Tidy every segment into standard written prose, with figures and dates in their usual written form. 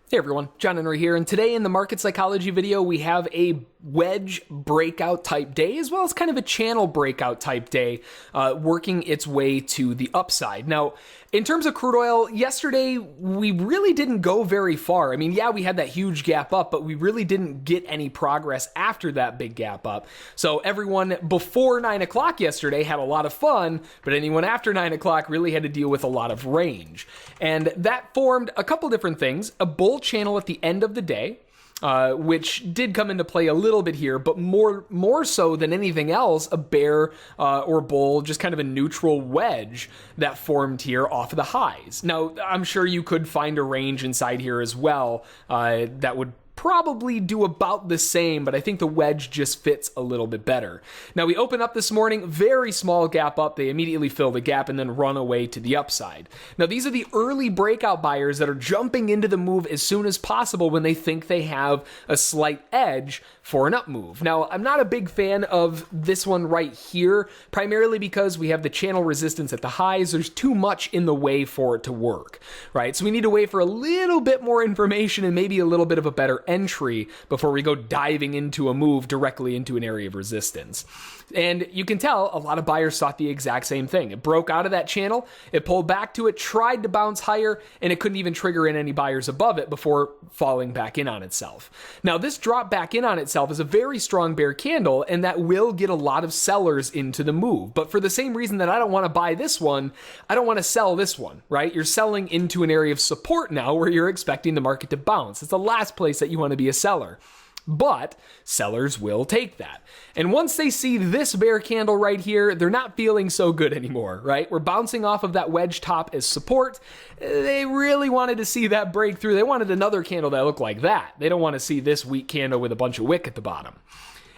Hey everyone, John Henry here, and today in the market psychology video we have a wedge breakout type day as well as kind of a channel breakout type day working its way to the upside. Now, in terms of crude oil, yesterday we really didn't go very far. I mean, yeah, we had that huge gap up, but we really didn't get any progress after that big gap up. So everyone before 9 o'clock yesterday had a lot of fun, but anyone after 9 o'clock really had to deal with a lot of range. And that formed a couple different things. A bull channel at the end of the day, which did come into play a little bit here, but more so than anything else, a bear or bull, just kind of a neutral wedge that formed here off of the highs. Now, I'm sure you could find a range inside here as well that would probably do about the same, but I think the wedge just fits a little bit better. Now we open up this morning, very small gap up. They immediately fill the gap and then run away to the upside. Now these are the early breakout buyers that are jumping into the move as soon as possible when they think they have a slight edge for an up move. Now I'm not a big fan of this one right here, primarily because we have the channel resistance at the highs. There's too much in the way for it to work, right? So we need to wait for a little bit more information and maybe a little bit of a better entry before we go diving into a move directly into an area of resistance. And you can tell a lot of buyers thought the exact same thing. It broke out of that channel, it pulled back to it, tried to bounce higher, and it couldn't even trigger in any buyers above it before falling back in on itself. Now this drop back in on itself is a very strong bear candle, and that will get a lot of sellers into the move. But for the same reason that I don't want to buy this one, I don't want to sell this one, right? You're selling into an area of support now where you're expecting the market to bounce. It's the last place that you want to be a seller. But sellers will take that. And once they see this bear candle right here, they're not feeling so good anymore, right? We're bouncing off of that wedge top as support. They really wanted to see that breakthrough. They wanted another candle that looked like that. They don't want to see this weak candle with a bunch of wick at the bottom.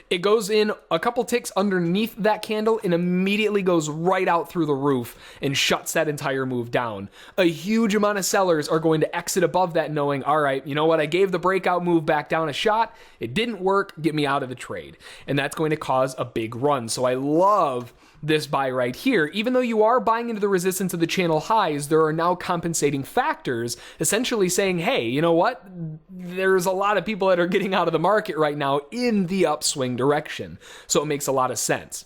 It goes in a couple ticks underneath that candle and immediately goes right out through the roof and shuts that entire move down. A huge amount of sellers are going to exit above that knowing, all right, you know what, I gave the breakout move back down a shot. It didn't work. Get me out of the trade. And that's going to cause a big run. So I love this buy right here. Even though you are buying into the resistance of the channel highs, there are now compensating factors essentially saying, hey, you know what? There's a lot of people that are getting out of the market right now in the upswing direction. So it makes a lot of sense.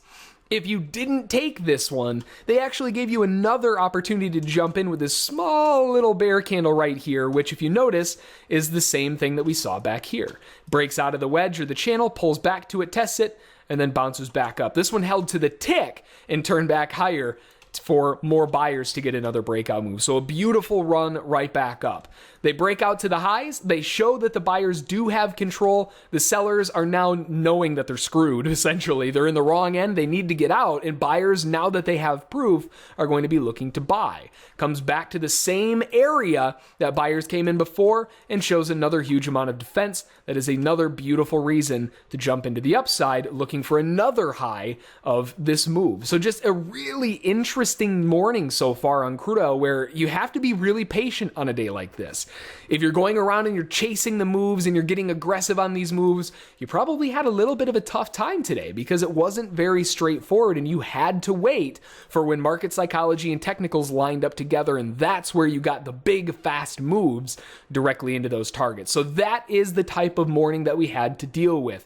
If you didn't take this one, they actually gave you another opportunity to jump in with this small little bear candle right here, which if you notice is the same thing that we saw back here. Breaks out of the wedge or the channel, pulls back to it, tests it, and then bounces back up. This one held to the tick and turned back higher for more buyers to get another breakout move. So a beautiful run right back up. They break out to the highs. They show that the buyers do have control. The sellers are now knowing that they're screwed, essentially. They're in the wrong end. They need to get out. And buyers, now that they have proof, are going to be looking to buy. Comes back to the same area that buyers came in before and shows another huge amount of defense. That is another beautiful reason to jump into the upside, looking for another high of this move. So just a really interesting morning so far on crude oil where you have to be really patient on a day like this. If you're going around and you're chasing the moves and you're getting aggressive on these moves, you probably had a little bit of a tough time today because it wasn't very straightforward and you had to wait for when market psychology and technicals lined up together, and that's where you got the big fast moves directly into those targets. So that is the type of morning that we had to deal with.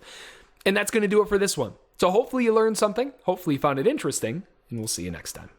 And that's going to do it for this one. So hopefully you learned something, hopefully you found it interesting, and we'll see you next time.